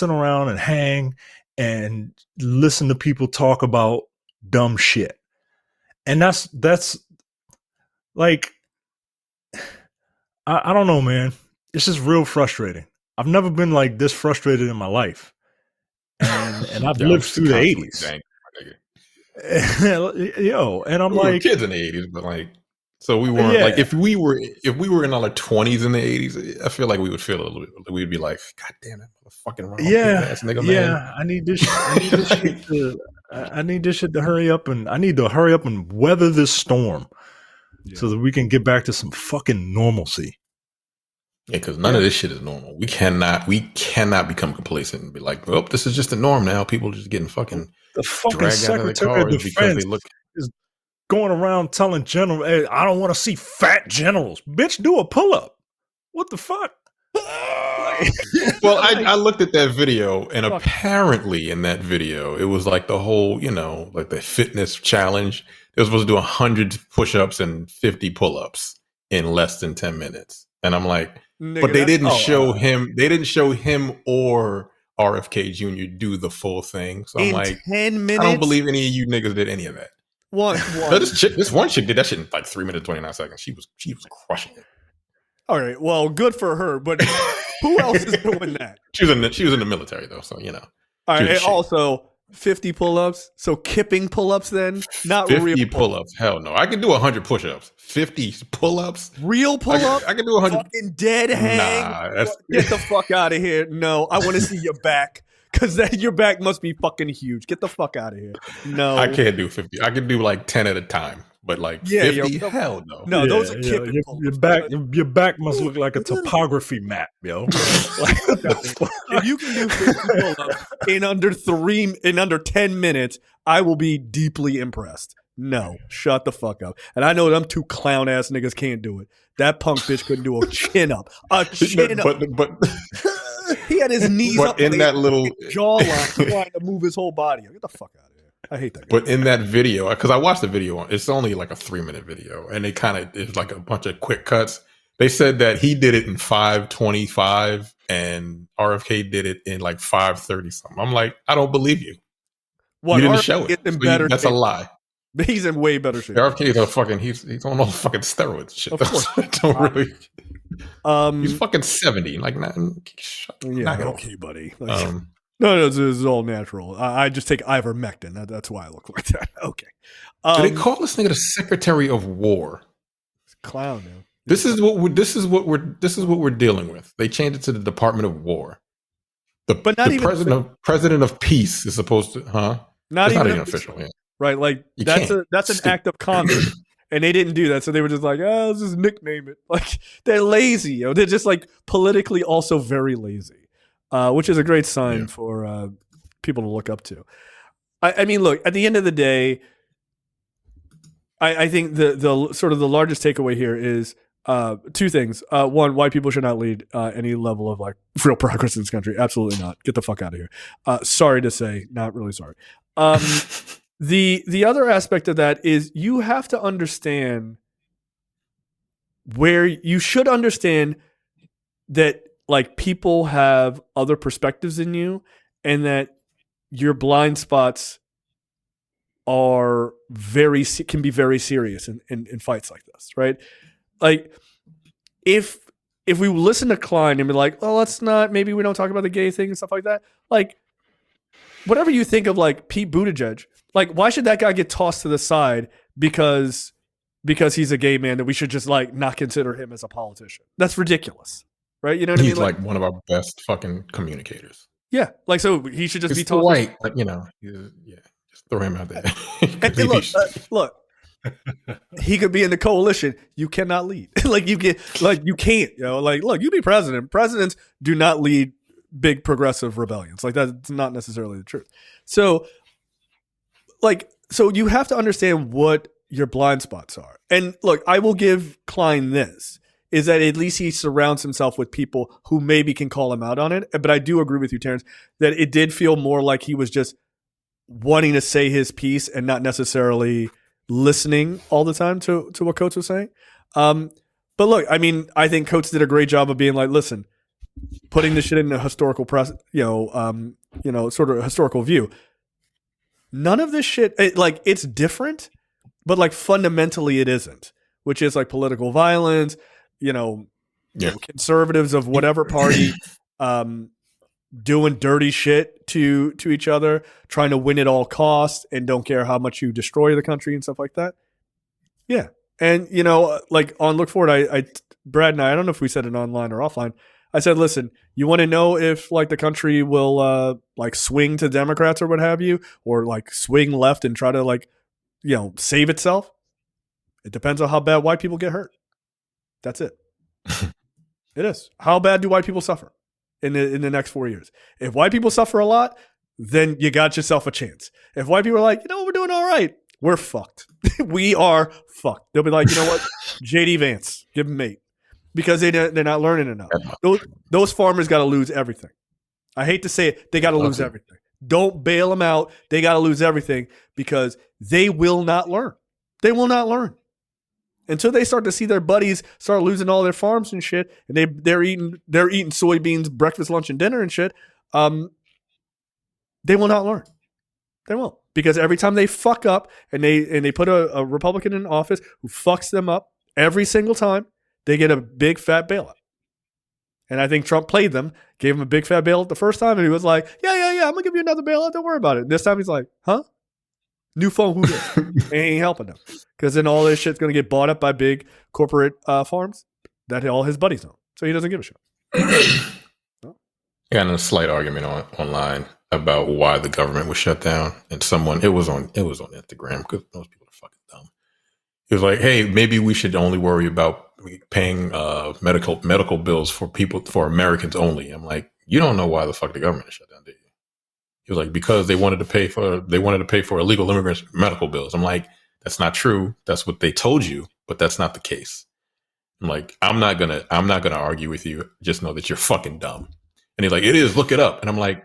Speaker 3: around and hang and listen to people talk about dumb shit. And that's like, I don't know, man. It's just real frustrating. I've never been like this frustrated in my life. And I've lived through the 80s. And I'm like,
Speaker 2: kids in the 80s, but like, so we weren't like, if we were in our 20s in the 80s, I feel like we would feel a little bit, we'd be like, God damn it, fucking wrong ass nigga, man.
Speaker 3: I need this shit to hurry up, and I need to hurry up and weather this storm so that we can get back to some fucking normalcy.
Speaker 2: Yeah, because none of this shit is normal. We cannot become complacent and be like, well, this is just the norm now. People just getting fucking
Speaker 3: the fucking Secretary of Defense is going around telling general, hey, I don't want to see fat generals. Bitch, do a pull-up. What the fuck?
Speaker 2: Well, I looked at that video, and apparently in that video, it was like the whole, like the fitness challenge. They were supposed to do 100 push-ups and 50 pull-ups in less than 10 minutes. And I'm like, but they didn't show him. They didn't show him or RFK Jr. do the full thing. So I'm like,
Speaker 1: 10 minutes?
Speaker 2: I don't believe any of you niggas did any of that.
Speaker 1: One.
Speaker 2: This one chick did that shit in like 3 minutes 29 seconds. She was crushing it.
Speaker 1: All right, well, good for her, but Who else is doing that?
Speaker 2: She was in the military though, so you know.
Speaker 1: All right. And
Speaker 2: shit.
Speaker 1: also 50 pull-ups. So kipping pull-ups then, not
Speaker 2: 50
Speaker 1: real
Speaker 2: pull-ups. Hell no. I can do 100 push-ups. 50 pull-ups.
Speaker 1: real pull-ups.
Speaker 2: I can do 100.
Speaker 1: Fucking dead hang.
Speaker 2: Nah,
Speaker 1: Get the fuck out of here. No, I want to see your back. Because your back must be fucking huge. Get the fuck out of here. No.
Speaker 2: I can't do 50. I can do like 10 at a time. But like 50? Hell no.
Speaker 1: No, those are kipping pull-ups.
Speaker 3: Your back must look like a topography map, yo. Like,
Speaker 1: if you can do 50 pull-ups in under 10 minutes, I will be deeply impressed. No, shut the fuck up. And I know them two clown ass niggas can't do it. That punk bitch couldn't do a chin up. But he had his knees up
Speaker 2: in that little
Speaker 1: jawline trying to move his whole body. Get the fuck out of here. I hate that guy.
Speaker 2: But in that video, because I watched the video, it's only like a 3-minute video, and it's like a bunch of quick cuts. They said that he did it in 5:25, and RFK did it in like 5:30 something. I'm like, I don't believe you.
Speaker 1: What,
Speaker 2: you didn't
Speaker 1: RFK
Speaker 2: show it.
Speaker 1: In better
Speaker 2: that's
Speaker 1: shape.
Speaker 2: a lie.
Speaker 1: He's in way better shape.
Speaker 2: RFK is a fucking. He's on all fucking steroids. Shit.
Speaker 1: Of course.
Speaker 2: Don't really. He's fucking 70. Like,
Speaker 1: Okay, buddy. No, this is all natural. I just take ivermectin. That's why I look like that. Okay.
Speaker 2: Do they call this nigga the Secretary of War?
Speaker 1: Clown, man.
Speaker 2: This is what we're dealing with. They changed it to the Department of War.
Speaker 1: But not even
Speaker 2: president of peace is supposed to, huh?
Speaker 1: Not even
Speaker 2: official. Yeah.
Speaker 1: Right, like that's an act of Congress, and they didn't do that, so they were just like, oh, let's just nickname it. Like they're lazy, yo. They're just like politically also very lazy, which is a great sign for people to look up to. I mean, look, at the end of the day, I think the sort of the largest takeaway here is two things. One, white people should not lead any level of like real progress in this country. Absolutely not. Get the fuck out of here. Sorry to say, not really sorry. The other aspect of that is you have to understand where you should understand that like people have other perspectives than you, and that your blind spots can be very serious in fights like this, right? Like if we listen to Klein and be like, oh, maybe we don't talk about the gay thing and stuff like that. Like whatever you think of like Pete Buttigieg, like why should that guy get tossed to the side because he's a gay man that we should just like not consider him as a politician? That's ridiculous, right? You know what I mean?
Speaker 2: He's like one of our best fucking communicators.
Speaker 1: Yeah, like so he should just be tossed.
Speaker 2: White, like just throw him out there.
Speaker 1: Look. He could be in the coalition. You cannot lead. You can't. You know, like look, you be president. Presidents do not lead big progressive rebellions. Like that's not necessarily the truth. So you have to understand what your blind spots are. And look, I will give Klein this, is that at least he surrounds himself with people who maybe can call him out on it. But I do agree with you, Terrence, that it did feel more like he was just wanting to say his piece and not necessarily listening all the time to what Coates was saying. But look, I mean, I think Coates did a great job of being like, listen, putting this shit in a historical sort of historical view. None of this shit, it's different, but like fundamentally it isn't, which is like political violence, conservatives of whatever party, doing dirty shit to each other, trying to win at all costs, and don't care how much you destroy the country and stuff like that. Yeah. And, like on Look Forward, Brad and I don't know if we said it online or offline. I said, listen, you want to know if like the country will swing to Democrats or what have you, or like swing left and try to save itself? It depends on how bad white people get hurt. That's it. It is. How bad do white people suffer in the next 4 years? If white people suffer a lot, then you got yourself a chance. If white people are like, we're doing all right, we're fucked. We are fucked. They'll be like, you know what? JD Vance, give them 8. Because they're not learning enough. Those farmers got to lose everything. I hate to say it, they got to lose everything. Don't bail them out. They got to lose everything because they will not learn. They will not learn until they start to see their buddies start losing all their farms and shit, and they're eating soybeans breakfast, lunch, and dinner and shit. They will not learn. They won't, because every time they fuck up and they put a Republican in office who fucks them up every single time, they get a big fat bailout. And I think Trump played them, gave him a big fat bailout the first time, and he was like, yeah, I'm going to give you another bailout. Don't worry about it. And this time he's like, huh? New phone, who did? And he ain't helping them. Because then all this shit's going to get bought up by big corporate farms that all his buddies own. So he doesn't give a shit.
Speaker 2: Got in a slight argument online about why the government was shut down, and it was on Instagram because most people are fucking dumb. He was like, "Hey, maybe we should only worry about paying medical bills for Americans only." I'm like, "You don't know why the fuck the government is shut down, do you?" He was like, "Because they wanted to pay for illegal immigrants' medical bills." I'm like, "That's not true. That's what they told you, but that's not the case." I'm like, I'm not gonna argue with you. Just know that you're fucking dumb. And he's like, "It is. Look it up." And I'm like,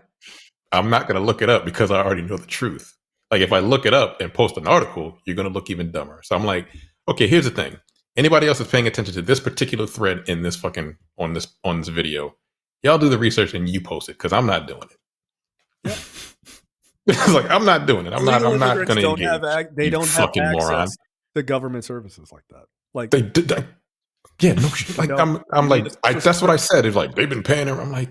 Speaker 2: I'm not gonna look it up because I already know the truth. Like, if I look it up and post an article, you're gonna look even dumber. So I'm like, okay, here's the thing. Anybody else is paying attention to this particular thread in this fucking on this video, y'all do the research and you post it because I'm not doing it.
Speaker 1: Yeah.
Speaker 2: It's like, I'm not doing it. I'm not gonna engage.
Speaker 1: They don't have access to government services like that. Like
Speaker 2: they did that. Yeah, no shit. Like I'm like, that's what I said. It's like they've been paying them. I'm like,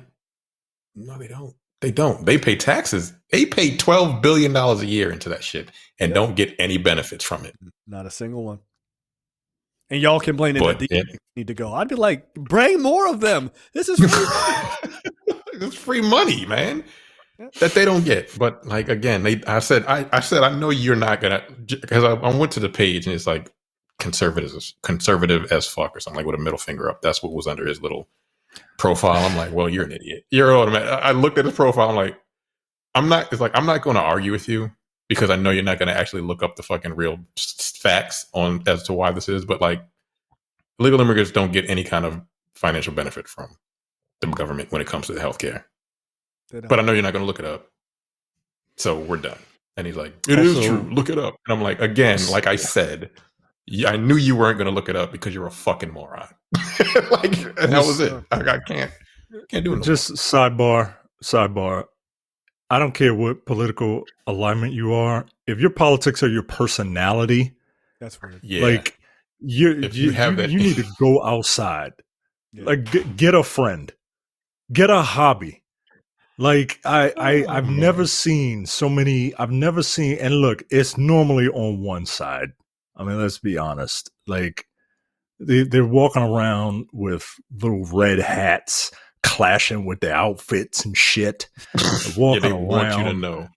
Speaker 2: no, they don't. They don't. They pay taxes. They pay $12 billion a year into that shit and don't get any benefits from it.
Speaker 1: Not a single one. And y'all complaining that these need to go. I'd be like, bring more of them. This is free money.
Speaker 2: It's free money, man. That they don't get. But like, again, I said, I know you're not gonna, because I went to the page and it's like conservative as fuck or something, like with a middle finger up. That's what was under his little profile. I'm like, well, you're an idiot. You're automatic. I looked at his profile. I'm like, I'm not going to argue with you because I know you're not going to actually look up the fucking real facts on as to why this is. But like, illegal immigrants don't get any kind of financial benefit from the government when it comes to the healthcare. But I know you're not going to look it up. So we're done. And he's like, it is true. Look it up. And I'm like, again, like I said, I knew you weren't going to look it up because you're a fucking moron. Like, and that was it. I can't do it.
Speaker 3: Just sidebar. I don't care what political alignment you are. If your politics are your personality,
Speaker 1: that's weird.
Speaker 3: Yeah. Like you need to go outside. Yeah. Like get a friend, get a hobby. Like I've never seen so many. I've never seen. And look, it's normally on one side. I mean, let's be honest. Like they're walking around with little red hats, clashing with their outfits and shit. Walking
Speaker 2: they
Speaker 3: around.
Speaker 2: Want you to know.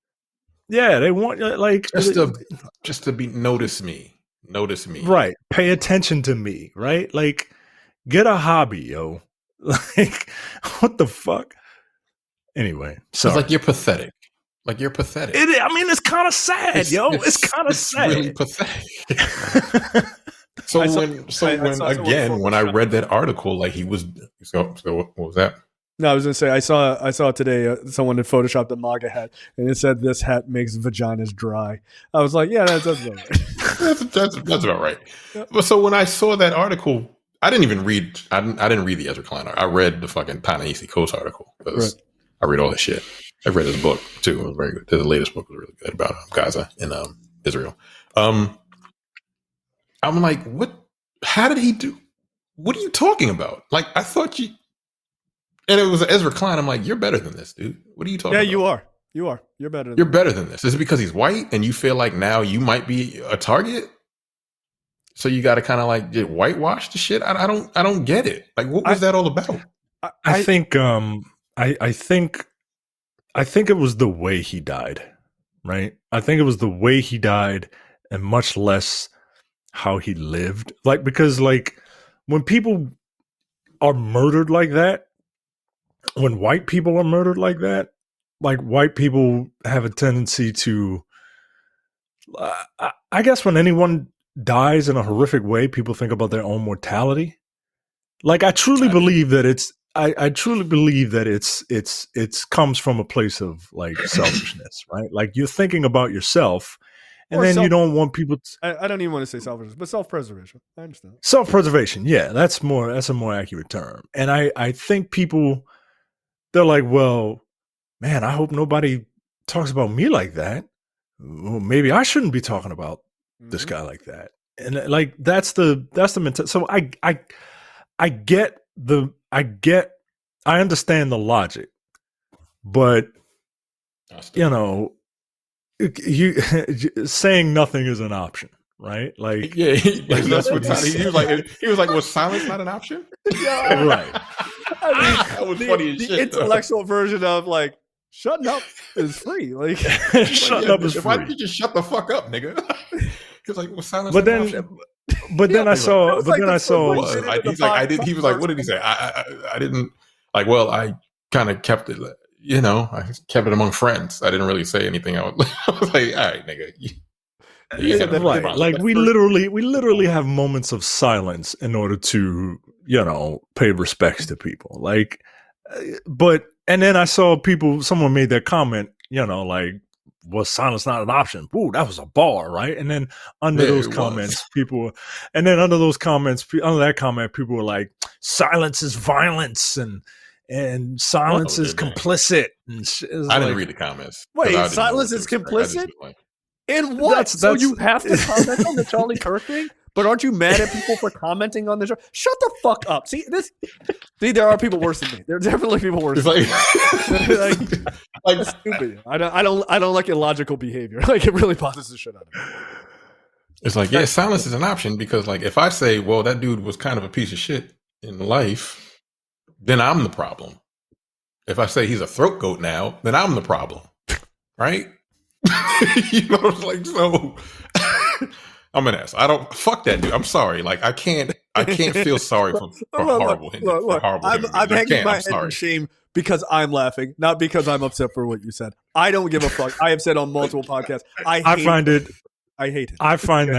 Speaker 3: Yeah, they want like
Speaker 2: just to be notice me,
Speaker 3: right? Pay attention to me, right? Like, get a hobby, yo. Like, what the fuck? Anyway, so
Speaker 2: it's like you're pathetic. Like you're pathetic.
Speaker 3: I mean, it's kind of sad, it's kind of sad.
Speaker 2: Really pathetic. So when I read that article, like he was. So what was that?
Speaker 1: No, I was gonna say I saw today someone had photoshopped a MAGA hat and it said this hat makes vaginas dry. I was like, yeah, that's about right.
Speaker 2: that's about right. Yeah. But so when I saw that article, I didn't even read. I didn't read the Ezra Klein article. I read the fucking Ta-Nehisi Coates article because I read all this shit. I read his book too. It was very good. The latest book was really good about Gaza and Israel. I'm like, what? How did he do? What are you talking about? Like, I thought you. And it was Ezra Klein. I'm like, you're better than this, dude. What are you talking about?
Speaker 1: Yeah, you are. You're better.
Speaker 2: You're better than this. Is it because he's white and you feel like now you might be a target? So you got to kind of like get whitewash the shit. I don't get it. Like, what was that all about?
Speaker 3: I think it was the way he died, right? I think it was the way he died, and much less how he lived. Like, because like when people are murdered like that, when white people are murdered like that, like white people have a tendency to, I guess when anyone dies in a horrific way, people think about their own mortality. Like I truly believe that I truly believe that it's comes from a place of like selfishness, right? Like you're thinking about yourself, and then you don't want people.
Speaker 1: I don't even want to say selfishness, but self-preservation. I understand.
Speaker 3: Self-preservation, yeah, that's a more accurate term. And I think people, they're like, well, man, I hope nobody talks about me like that. Well, maybe I shouldn't be talking about this guy like that. And like that's the mentality. So I get I understand the logic, but you know, you saying nothing is an option, right? Like,
Speaker 2: yeah, that's what he was like. He was like, "Was silence not an option?"
Speaker 3: Right.
Speaker 1: I mean,
Speaker 2: That was funny as
Speaker 1: the
Speaker 2: shit.
Speaker 1: intellectual version of like shutting up is free. Like
Speaker 3: shutting up is
Speaker 2: Why
Speaker 3: free.
Speaker 2: did you just shut the fuck up, nigga? He was like, "Was silence?"
Speaker 3: But
Speaker 2: not an
Speaker 3: then,
Speaker 2: option?"
Speaker 3: but then I saw. But then I saw.
Speaker 2: He's like, I did. He was like, "What did he say?" I didn't like. Well, I kind of kept it. You know, I kept it among friends. I didn't really say anything. I was like, "All right, nigga."
Speaker 3: Right. Like we literally have moments of silence in order to, you know, pay respects to people. Like, but and then I saw someone made that comment, you know, like, was silence not an option? Ooh, that was a bar, right? And then under those comments, people under that comment, people were like, silence is violence and silence is complicit. And
Speaker 2: I didn't read the comments.
Speaker 1: Wait, silence is complicit? In what? So you have to comment on the Charlie Kirk thing? But aren't you mad at people for commenting on the show? Shut the fuck up. See, there are people worse than me. There are definitely people worse than me. Like stupid. I don't like illogical behavior. Like it really bothers the shit out of me.
Speaker 2: It's like, yeah, silence is an option because like if I say, well, that dude was kind of a piece of shit in life, then I'm the problem. If I say he's a throat goat now, then I'm the problem. Right? You know, like so I'm an ass. I don't fuck that dude. I'm sorry. Like I can't feel sorry for horrible.
Speaker 1: I'm hanging my head in shame because I'm laughing, not because I'm upset for what you said. I don't give a fuck. I have said on multiple podcasts. I hate it. I find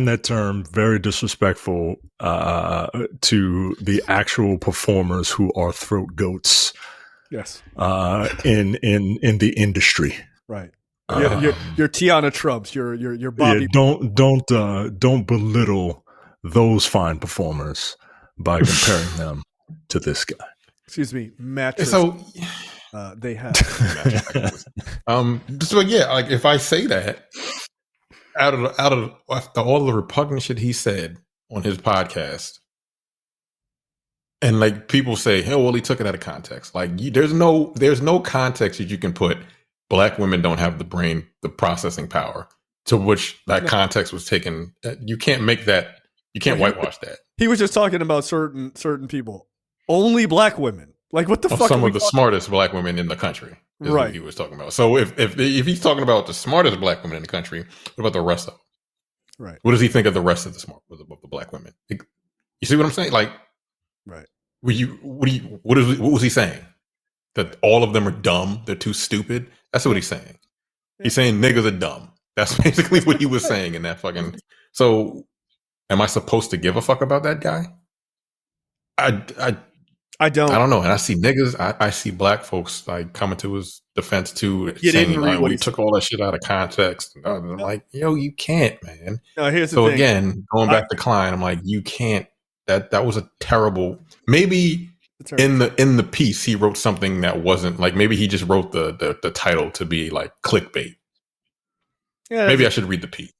Speaker 1: that term very disrespectful to the actual performers who are throat goats. Yes.
Speaker 3: In the industry.
Speaker 1: Right. Your Tiana Trubs, your Bobby.
Speaker 3: Yeah, don't belittle those fine performers by comparing them to this guy.
Speaker 1: Excuse me, mattress.
Speaker 2: So
Speaker 1: they have.
Speaker 2: So yeah, like if I say that out of all the repugnant shit he said on his podcast, and like people say, "Oh, well, he took it out of context." Like there's no context that you can put. Black women don't have the processing power to which that context was taken. You can't make that. You can't whitewash that.
Speaker 1: He was just talking about certain people. Only black women. Like what the fuck?
Speaker 2: Some of the smartest black women in the country. Is right. What he was talking about. So if he's talking about the smartest black women in the country, what about the rest of them?
Speaker 1: Right.
Speaker 2: What does he think of the rest of the black women? You see what I'm saying? Like,
Speaker 1: right.
Speaker 2: What was he saying? That all of them are dumb. They're too stupid. That's what he's saying. He's saying niggas are dumb. That's basically what he was saying in that fucking. So, am I supposed to give a fuck about that guy? I don't. I don't know. And I see niggas. I see black folks like coming to his defense too, saying like, "We took all that shit out of context." And I'm like, "Yo, you can't, man."
Speaker 1: No, here's the
Speaker 2: thing. Again, going back to Klein, I'm like, "You can't." That was a terrible. Maybe. In the piece, he wrote something that wasn't like maybe he just wrote the title to be like clickbait. Yeah, maybe I should read the piece,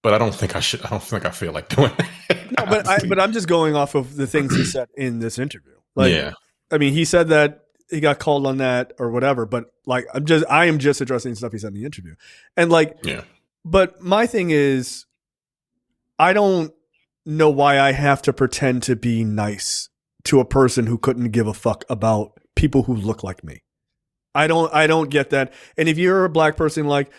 Speaker 2: but I don't think I should. I don't think I feel like doing it.
Speaker 1: No, but I'm just going off of the things he said in this interview. Like, yeah, I mean, he said that he got called on that or whatever, but like I am just addressing stuff he said in the interview, and like, yeah. But my thing is, I don't know why I have to pretend to be nice to a person who couldn't give a fuck about people who look like me. I don't get that. And if you're a black person like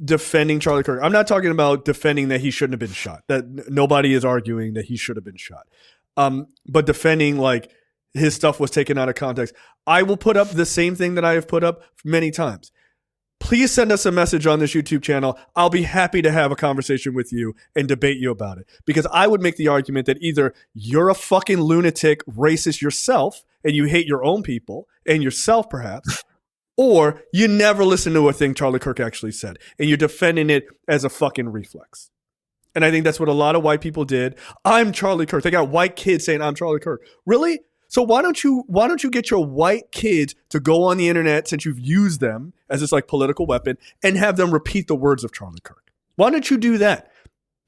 Speaker 1: defending Charlie Kirk, I'm not talking about defending that he shouldn't have been shot. That nobody is arguing that he should have been shot. But defending like his stuff was taken out of context. I will put up the same thing that I have put up many times. Please send us a message on this YouTube channel. I'll be happy to have a conversation with you and debate you about it. Because I would make the argument that either you're a fucking lunatic racist yourself and you hate your own people and yourself perhaps, or you never listen to a thing Charlie Kirk actually said and you're defending it as a fucking reflex. And I think that's what a lot of white people did. I'm Charlie Kirk. They got white kids saying I'm Charlie Kirk. Really? So why don't you get your white kids to go on the internet, since you've used them as this like political weapon, and have them repeat the words of Charlie Kirk? Why don't you do that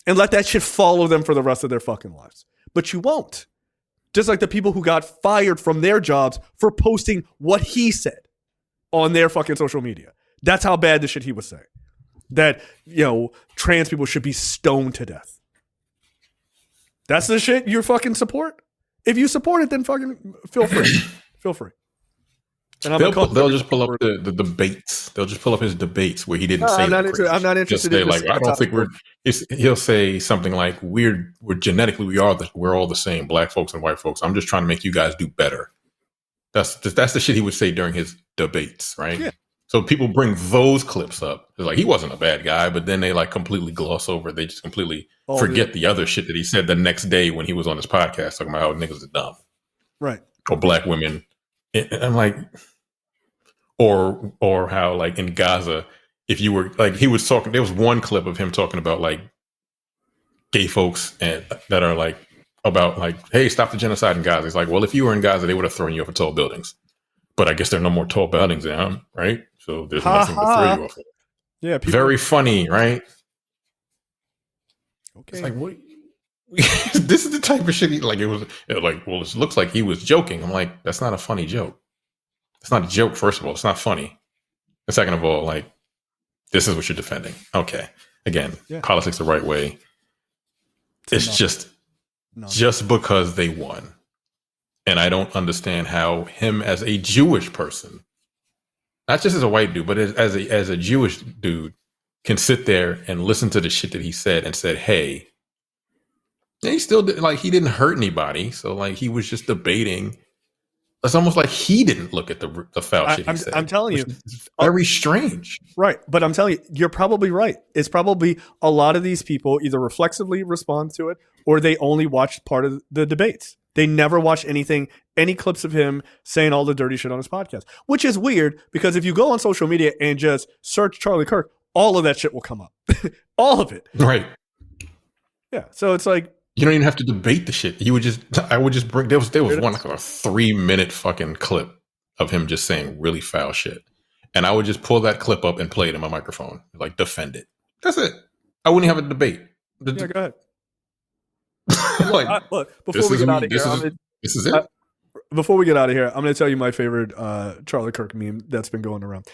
Speaker 1: and let that shit follow them for the rest of their fucking lives? But you won't. Just like the people who got fired from their jobs for posting what he said on their fucking social media. That's how bad the shit he was saying. That, trans people should be stoned to death. That's the shit you fucking support? If you support it, then fucking feel free. Feel free. And
Speaker 2: they'll just pull up the debates. They'll just pull up his debates where he didn't say.
Speaker 1: I'm not interested.
Speaker 2: Just say I don't think he'll say something like we're genetically we're all the same, black folks and white folks. I'm just trying to make you guys do better. That's the shit he would say during his debates, right?
Speaker 1: Yeah.
Speaker 2: So people bring those clips up. It's like he wasn't a bad guy, but then they like completely gloss over. They just completely forget the other shit that he said the next day when he was on his podcast talking about how niggas are dumb,
Speaker 1: right?
Speaker 2: Or black women. And I'm like, or how like in Gaza, if you were like, he was talking, there was one clip of him talking about like gay folks and that are like about like, hey, stop the genocide in Gaza. It's like, well, if you were in Gaza, they would have thrown you off of tall buildings, but I guess there are no more tall buildings now, right? So there's nothing to throw you off of.
Speaker 1: Yeah,
Speaker 2: very funny, right?
Speaker 1: Okay,
Speaker 2: it's like what. This is the type of shit it looks like he was joking. I'm like, that's not a funny joke. It's not a joke, first of all. It's not funny. And second of all, like, this is what you're defending. Okay. Again, politics the right way. It's just because they won. And I don't understand how him as a Jewish person, not just as a white dude, but as a Jewish dude, can sit there and listen to the shit that he said and said, hey, and he still did, like, he didn't hurt anybody. So like he was just debating. It's almost like he didn't look at the foul shit he said.
Speaker 1: I'm telling you.
Speaker 2: It's very strange.
Speaker 1: Right. But I'm telling you, you're probably right. It's probably a lot of these people either reflexively respond to it or they only watched part of the debates. They never watched any clips of him saying all the dirty shit on his podcast, which is weird because if you go on social media and just search Charlie Kirk, all of that shit will come up. All of it.
Speaker 2: Right.
Speaker 1: Yeah. So it's like,
Speaker 2: you don't even have to debate the shit. I would just bring, there was one like a 3-minute fucking clip of him just saying really foul shit. And I would just pull that clip up and play it in my microphone, like defend it. That's it. I wouldn't have a debate.
Speaker 1: Yeah, go ahead.
Speaker 2: Look,
Speaker 1: before we get out of here,
Speaker 2: this is it.
Speaker 1: Before we get out of here, I'm going to tell you my favorite Charlie Kirk meme that's been going around.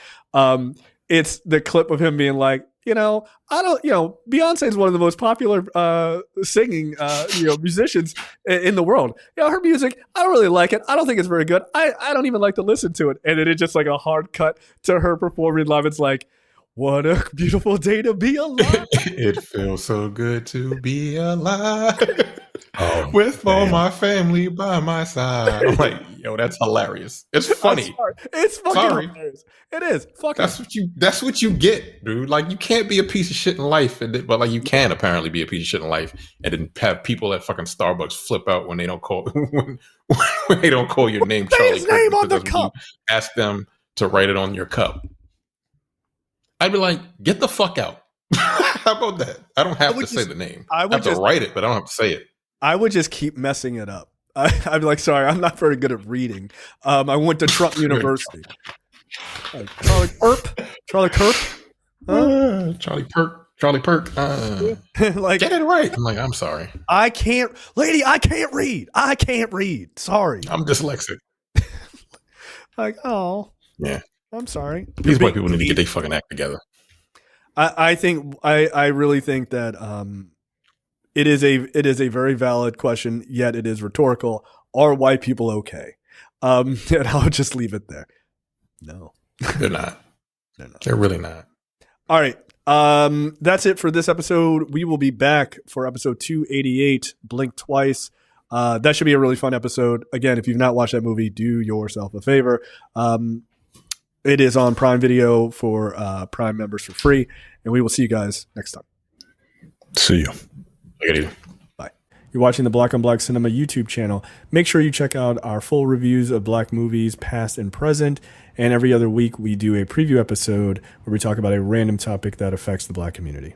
Speaker 1: It's the clip of him being like, Beyonce is one of the most popular singing, musicians in the world. Her music, I don't really like it. I don't think it's very good. I don't even like to listen to it. And then it's just like a hard cut to her performing live. It's like, what a beautiful day to be alive.
Speaker 2: It feels so good to be alive. With all my family by my side. I'm like, yo, that's hilarious. It's funny.
Speaker 1: It's fucking hilarious. It is.
Speaker 2: That's what you get, dude. Like, you can't be a piece of shit in life, but like you can apparently be a piece of shit in life, and then have people at fucking Starbucks flip out when they don't call when they don't call your name Charlie Kirk.
Speaker 1: Name on the cup.
Speaker 2: Ask them to write it on your cup. I'd be like, get the fuck out. How about that? I don't have to say the name. I have to write it, but I don't have to say it.
Speaker 1: I would just keep messing it up. I'd be like, sorry, I'm not very good at reading. I went to Trump University. Charlie Kirk? Huh?
Speaker 2: Charlie Perk.
Speaker 1: Like,
Speaker 2: get it right. I'm like, I'm sorry.
Speaker 1: I can't read. Sorry.
Speaker 2: I'm dyslexic.
Speaker 1: Like, oh.
Speaker 2: Yeah.
Speaker 1: I'm sorry.
Speaker 2: These white people need to get their fucking act together.
Speaker 1: I really think that it is a very valid question, yet it is rhetorical. Are white people okay? And I'll just leave it there. No.
Speaker 2: They're not. They're really not.
Speaker 1: All right. That's it for this episode. We will be back for episode 288, Blink Twice. That should be a really fun episode. Again, if you've not watched that movie, do yourself a favor. It is on Prime Video for Prime members for free, and we will see you guys next time.
Speaker 3: See you.
Speaker 1: Bye. You're watching the Black on Black Cinema YouTube channel. Make sure you check out our full reviews of black movies, past and present, and every other week we do a preview episode where we talk about a random topic that affects the black community.